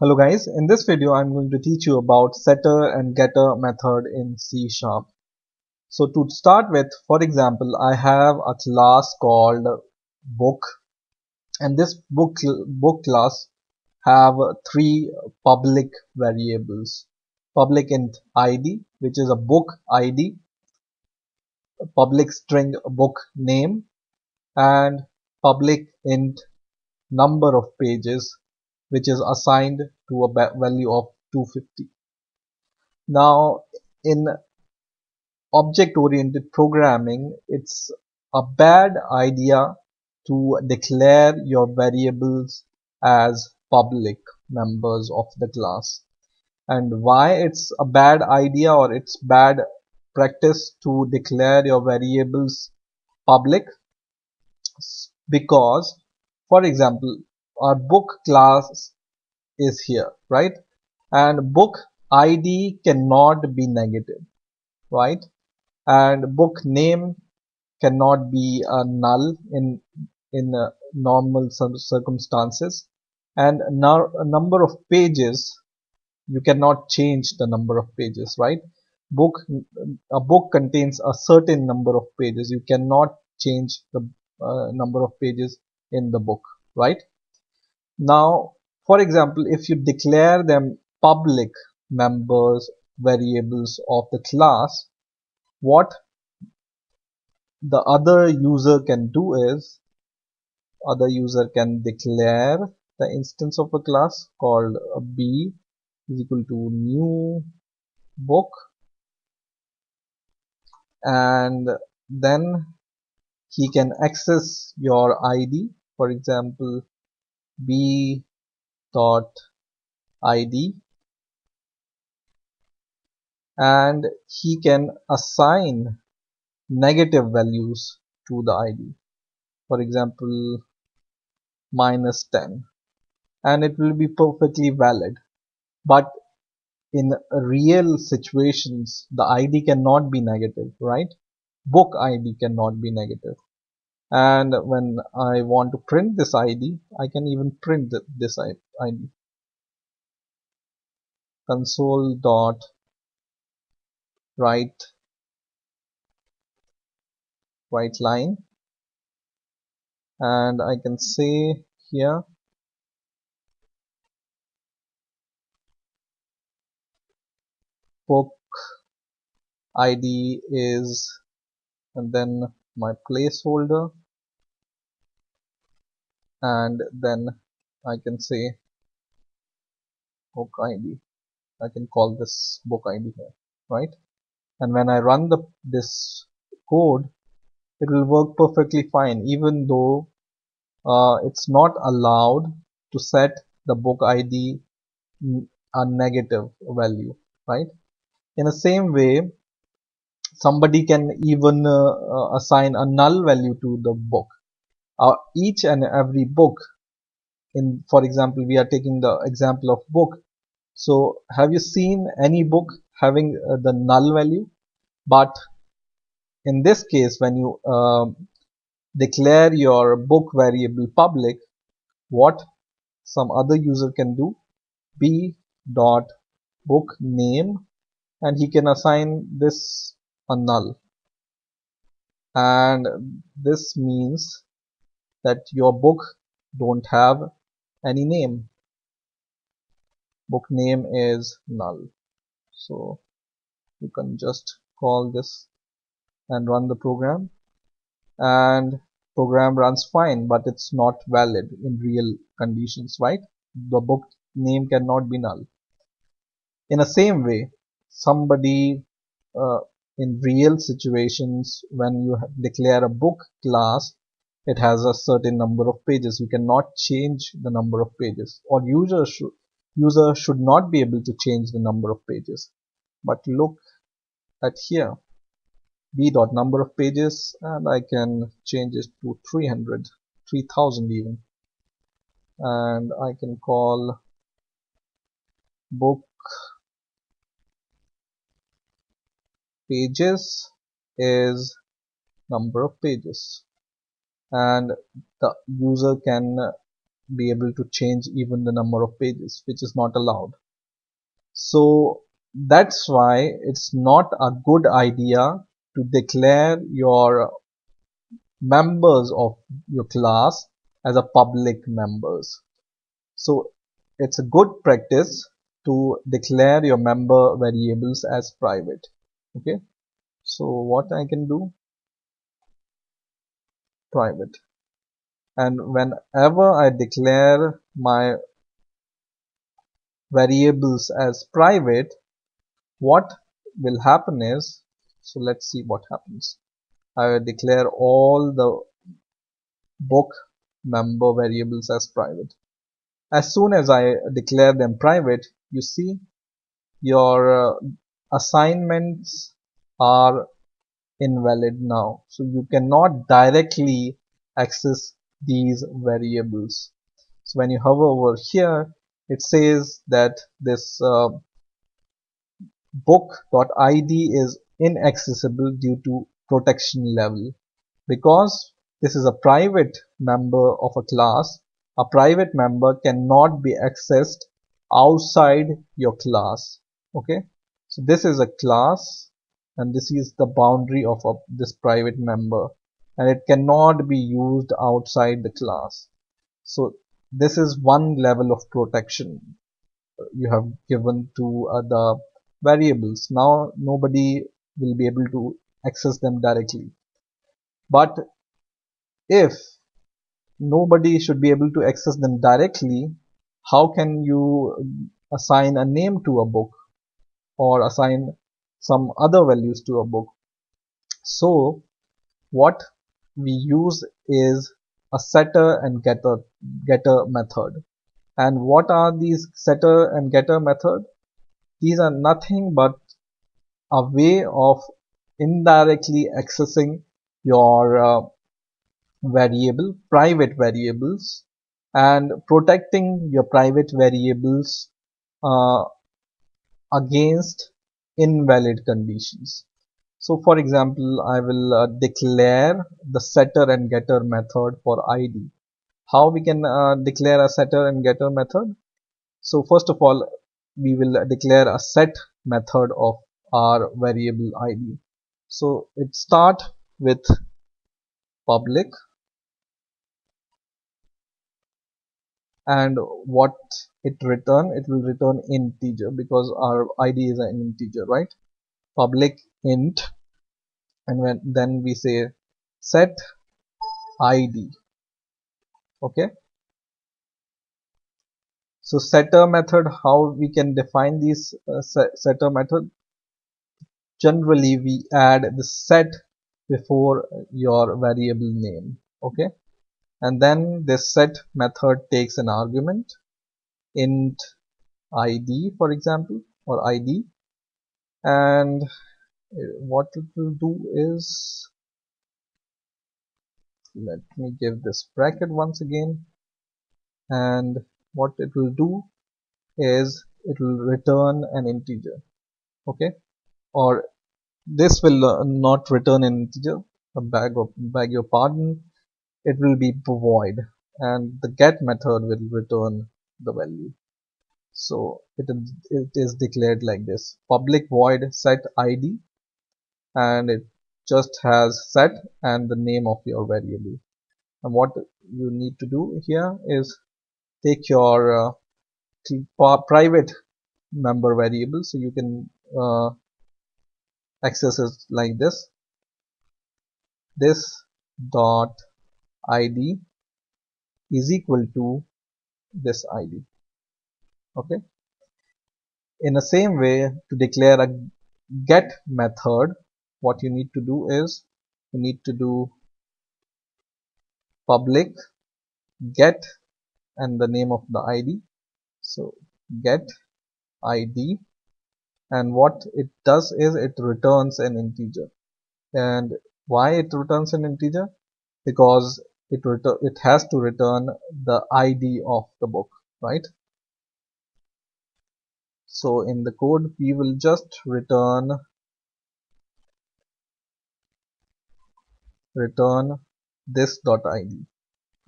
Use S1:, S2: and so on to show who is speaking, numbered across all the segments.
S1: Hello guys, in this video I'm going to teach you about setter and getter method in C Sharp. So to start with, for example, I have a class called book, and this book class have three public variables. Public int ID, which is a book ID, public string book name, and public int number of pages, which is assigned to a value of 250. Now, in object-oriented programming, it's a bad idea to declare your variables as public members of the class. And why it's a bad idea or it's bad practice to declare your variables public? Because, for example, our book class is here, right? And book ID cannot be negative, right? And book name cannot be a null in normal circumstances, and a number of pages, you cannot change the number of pages, right? book a book contains a certain number of pages. You cannot change the number of pages in the book, right? Now, for example, if you declare them public members variables of the class, what the other user can do is other user can declare the instance of a class called b is equal to new book, and then he can access your id, for example b dot id, and he can assign negative values to the id, for example -10, and it will be perfectly valid. But in real situations, the id cannot be negative, right? Book id cannot be negative. And when I want to print this id, I can even print this id. Console dot write line, and I can say here book id is, and then my placeholder, and then I can say book id. I can call this book id here, right? And when I run this code, it will work perfectly fine, even though it's not allowed to set the book id a negative value, right? In the same way, somebody can even assign a null value to the book. Each and every book, for example, we are taking the example of book. So have you seen any book having the null value? But in this case, when you declare your book variable public, what some other user can do, b dot book name, and he can assign this a null, and this means that your book don't have any name. Book name is null. So you can just call this and run the program, and program runs fine, but it's not valid in real conditions, right? The book name cannot be null. In the same way, somebody in real situations, when you declare a book class, it has a certain number of pages. You cannot change the number of pages, or user should not be able to change the number of pages. But look at here, b dot number of pages, and I can change it to 300, 3000 even, and I can call book pages is number of pages, and the user can be able to change even the number of pages, which is not allowed. So that's why it's not a good idea to declare your members of your class as a public members. So it's a good practice to declare your member variables as private. Okay, so what I can do, private, and whenever I declare my variables as private, what will happen is, so let's see what happens. I will declare all the book member variables as private. As soon as I declare them private, you see your assignments are invalid now. So you cannot directly access these variables. So when you hover over here, it says that this book.id is inaccessible due to protection level. Because this is a private member of a class, a private member cannot be accessed outside your class. Okay, so this is a class and this is the boundary of this private member, and it cannot be used outside the class. So this is one level of protection you have given to the variables. Now nobody will be able to access them directly. But if nobody should be able to access them directly, how can you assign a name to a book or assign some other values to a book? So what we use is a setter and getter method. And what are these setter and getter method? These are nothing but a way of indirectly accessing your private variables, and protecting your private variables uh, against invalid conditions. So for example, I will declare the setter and getter method for id. How we can declare a setter and getter method? So first of all, we will declare a set method of our variable id. So it start with public, and what it will return integer because our id is an integer, right? Public int, and then we say set id. Okay, so setter method, how we can define these setter method? Generally we add the set before your variable name. Okay, and then this set method takes an argument int id, for example, or id, and what it will do is, let me give this bracket once again, and what it will do is it will return an integer. Okay, or this will not return an integer, beg your pardon, it will be void, and the get method will return the value. So it is declared like this: public void set id, and it just has set and the name of your variable. And what you need to do here is take your private member variable, so you can access it like this dot id is equal to this id. Okay, in the same way, to declare a get method, what you need to do is you need to do public get and the name of the id. So get id, and what it does is it returns an integer. And why it returns an integer? Because it has to return the id of the book, right? So in the code we will just return this dot id.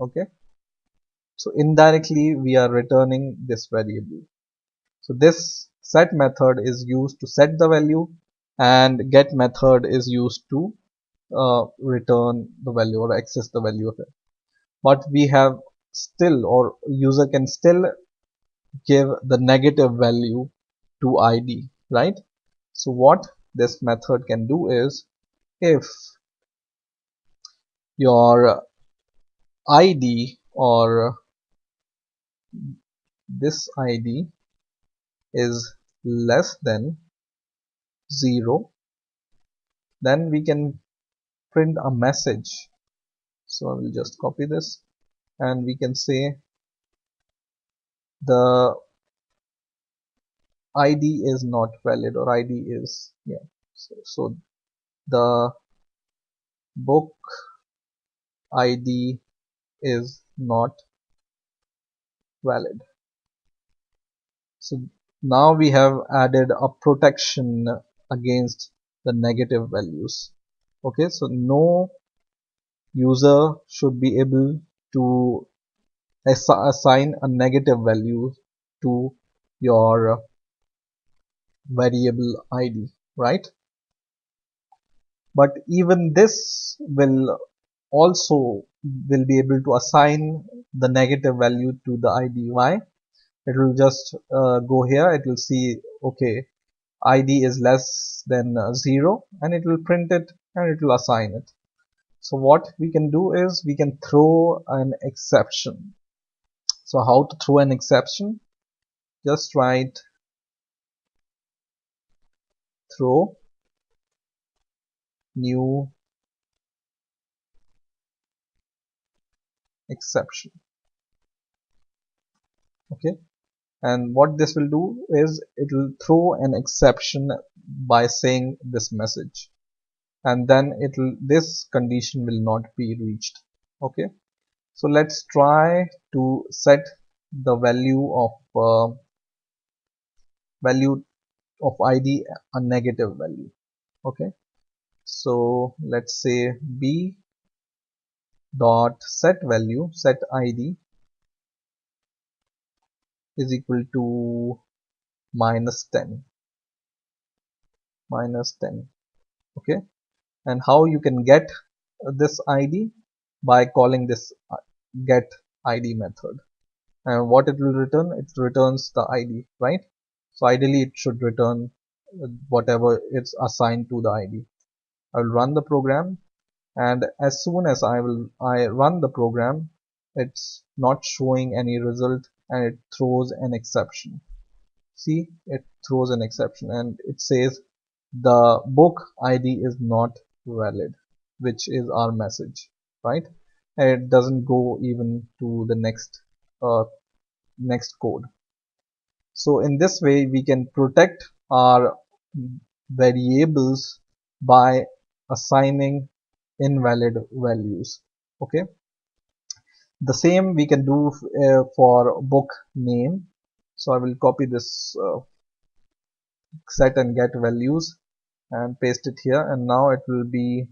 S1: Okay, So indirectly we are returning this variable. So this set method is used to set the value, and get method is used to return the value or access the value of it. But we have still, or user can still give the negative value to ID, right? So what this method can do is, if your ID or this ID is less than 0, then we can print a message. So I will just copy this, and we can say the ID is not valid, or ID is, yeah. So the book ID is not valid. So now we have added a protection against the negative values. Okay, so no user should be able to assign a negative value to your variable ID, right? But even this will also will be able to assign the negative value to the ID. Why? It will just go here, it will see, okay, ID is less than 0, and it will print it and it will assign it. So what we can do is we can throw an exception. So how to throw an exception? Just write throw new exception. Okay, and what this will do is it will throw an exception by saying this message, and then it will, this condition will not be reached. Okay, so let's try to set the value of ID a negative value. Okay, so let's say b dot set value, set ID is equal to -10. Okay, and how you can get this ID? By calling this get ID method. And what it will return? It returns the ID, right? So ideally it should return whatever it's assigned to the ID. I will run the program, and as soon as I run the program, it's not showing any result, and it throws an exception. See, it throws an exception and it says the book ID is not valid, which is our message, right? And it doesn't go even to the next code. So in this way we can protect our variables by assigning invalid values. Okay, the same we can do for book name. So I will copy this set and get values and paste it here, and now it will be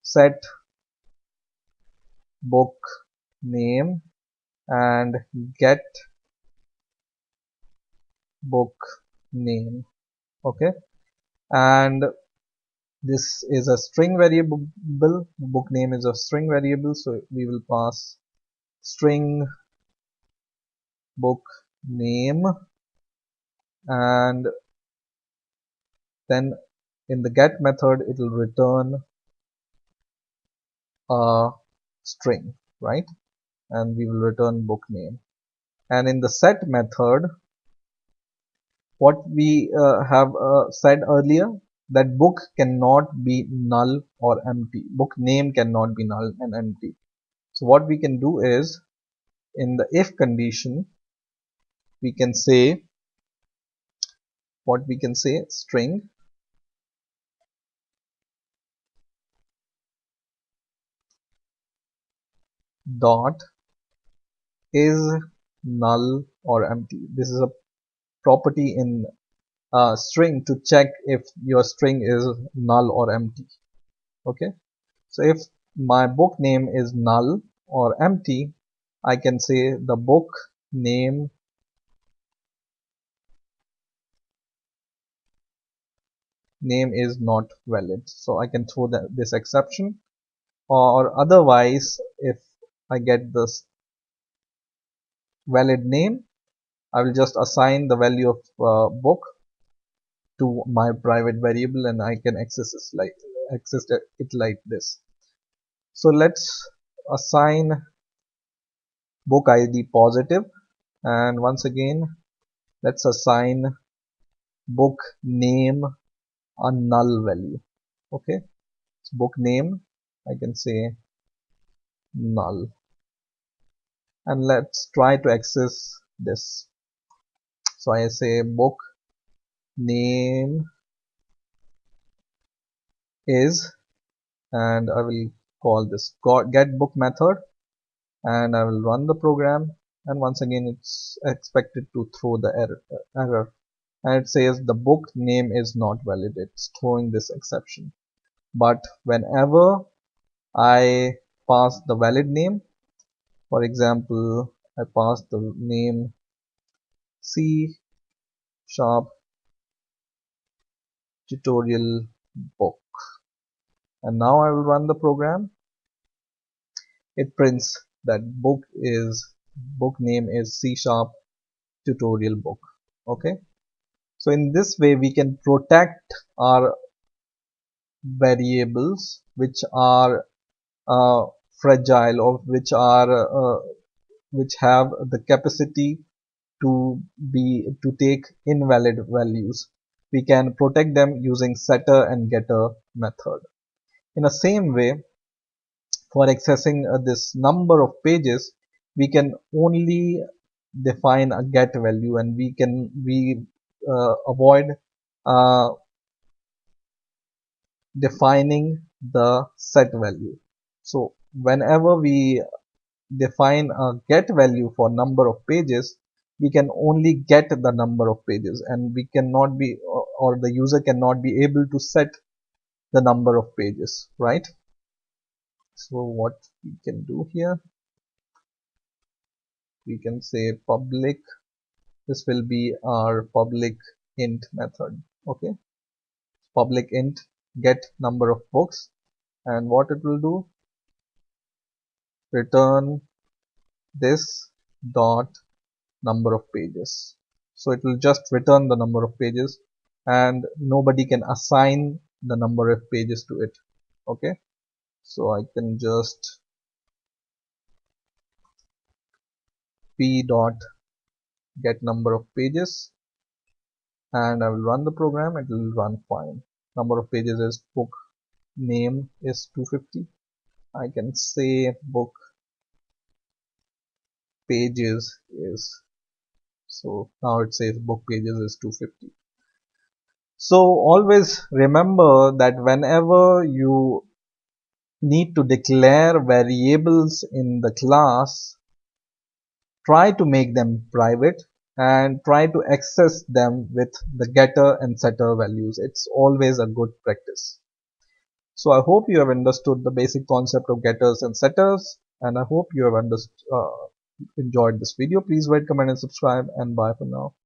S1: set book name and get book name. Okay, and this is a string variable. Book name is a string variable, so we will pass string book name, and then in the get method it will return a string, right? And we will return book name. And in the set method, what we have said earlier, that book cannot be null or empty. Book name cannot be null and empty. So what we can do is, in the if condition, we can say, string dot is null or empty. This is a property in string to check if your string is null or empty. Okay, so if my book name is null or empty, I can say the book name is not valid. So I can throw this exception, or otherwise if I get this valid name, I will just assign the value of book to my private variable and I can access it like this. So let's assign book ID positive, and once again let's assign book name a null value. Okay, so book name I can say null, and let's try to access this. So I say book name is, and I will call this get book method, and I will run the program, and once again it's expected to throw the error, and it says the book name is not valid. It's throwing this exception. But whenever I pass the valid name, for example I pass the name C# tutorial book, and now I will run the program, it prints that book name is C# tutorial book. Okay, so in this way we can protect our variables which are fragile, or which have the capacity to take invalid values. We can protect them using setter and getter method. In the same way, for accessing this number of pages, we can only define a get value, and we avoid uh, defining the set value. So whenever we define a get value for number of pages, we can only get the number of pages, and we cannot be, or the user cannot be able to set the number of pages, right? So what we can do here, we can say public, this will be our public int method. Okay, public int get number of books, and what it will do, return this dot number of pages. So it will just return the number of pages, and nobody can assign the number of pages to it. Okay, so I can just p dot get number of pages, and I will run the program. It will run fine. Number of pages is book name is 250. I can say book pages is, so now it says book pages is 250. So always remember that whenever you need to declare variables in the class, try to make them private and try to access them with the getter and setter values. It's always a good practice. So I hope you have understood the basic concept of getters and setters, and I hope you have enjoyed this video. Please rate, comment and subscribe, and bye for now.